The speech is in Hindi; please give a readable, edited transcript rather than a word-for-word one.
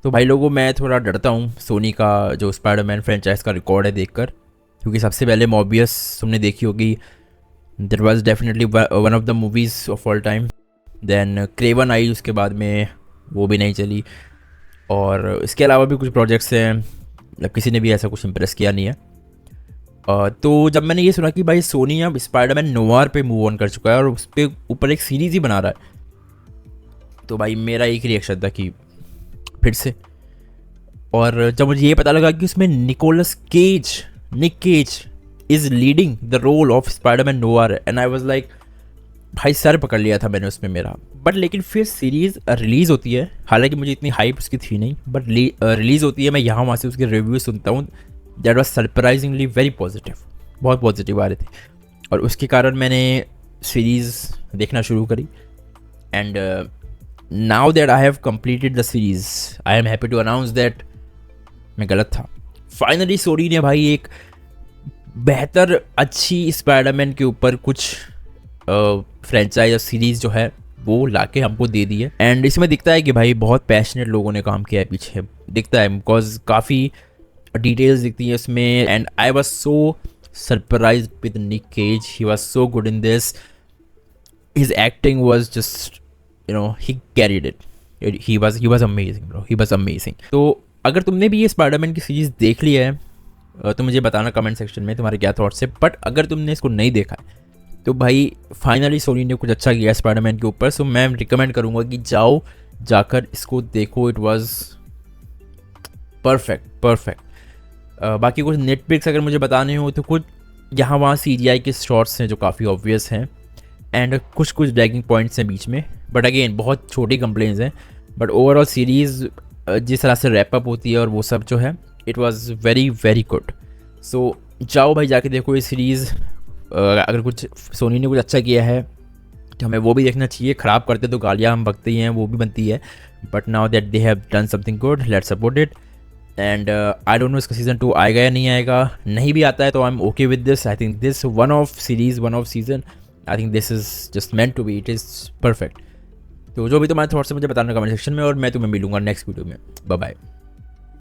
तो भाई लोगों, मैं थोड़ा डरता हूँ सोनी का जो स्पाइडरमैन फ्रेंचाइज का रिकॉर्ड है देखकर, क्योंकि सबसे पहले मॉबियस तुमने देखी होगी, that was definitely one of the movies of all time. Then Kraven I उसके बाद में, वो भी नहीं चली। और इसके अलावा भी कुछ प्रोजेक्ट्स हैं, मतलब किसी ने भी ऐसा कुछ इम्प्रेस किया नहीं है। तो जब मैंने ये सुना कि भाई सोनी अब स्पाइडरमैन नोवार पे मूव ऑन कर चुका है और उस पर ऊपर एक सीरीज़ ही बना रहा है, तो भाई मेरा एक रिएक्शन था कि फिर से। और जब मुझे ये पता लगा कि उसमें Nick Cage is leading the role of Spiderman Noir, and I was like, भाई सर पकड़ लिया था मैंने उसमें मेरा। बट लेकिन फिर सीरीज़ रिलीज़ होती है, हालांकि मुझे इतनी हाइप उसकी थी नहीं, बट रिलीज़ होती है, मैं यहाँ वहाँ से उसके रिव्यू सुनता हूँ। That was surprisingly very positive, बहुत पॉजिटिव आ रहे थे। और उसके कारण मैंने सीरीज़ देखना शुरू करी। And now that I have completed the series, I am happy to announce that मैं गलत था। फाइनली सोनी ने भाई एक बेहतर अच्छी स्पाइडरमैन के ऊपर कुछ फ्रेंचाइज सीरीज़ जो है वो लाके हमको दे दी है। एंड इसमें दिखता है कि भाई बहुत पैशनेट लोगों ने काम किया है पीछे, दिखता है, बिकॉज काफ़ी डिटेल्स दिखती हैं उसमें। And I was so surprise with Nick Cage, he was so good in this, his acting was just, you know, he carried it, he was amazing bro, he was amazing. तो अगर तुमने भी ये स्पाइडरमैन की सीरीज़ देख ली है तो मुझे बताना कमेंट सेक्शन में तुम्हारे क्या थॉट्स है। बट अगर तुमने इसको नहीं देखा है तो भाई फाइनली सोनी ने कुछ अच्छा किया स्पाइडरमैन के ऊपर, सो मैं रिकमेंड करूँगा कि जाओ जाकर इसको देखो। It was perfect. बाकी कुछ नेटफ्लिक्स अगर मुझे बताने हो तो कुछ यहाँ वहाँ CGI के शॉट्स हैं जो काफ़ी ऑब्वियस हैं, एंड कुछ ड्रैगिंग पॉइंट्स हैं बीच में, बट अगेन बहुत छोटी कंप्लेंट्स हैं। बट ओवरऑल सीरीज़ जिस तरह से रैप अप होती है और वो सब जो है, इट वाज वेरी गुड। सो जाओ भाई जाके देखो ये सीरीज़। अगर कुछ सोनी ने कुछ अच्छा किया है तो हमें वो भी देखना चाहिए। ख़राब करते तो गालियाँ हम बकते ही हैं, वो भी बनती है, but now that they have done something good, let's support it. And I don't know इसका सीज़न 2 आएगा या नहीं आएगा, नहीं भी आता है तो I am okay with this. I think this one of season, I think this is just meant to be, it is perfect. तो जो भी तुम्हारे थॉट्स है मुझे बताना कमेंट सेक्शन में, और मैं तुम्हें मिलूंगा नेक्स्ट वीडियो में। Bye bye.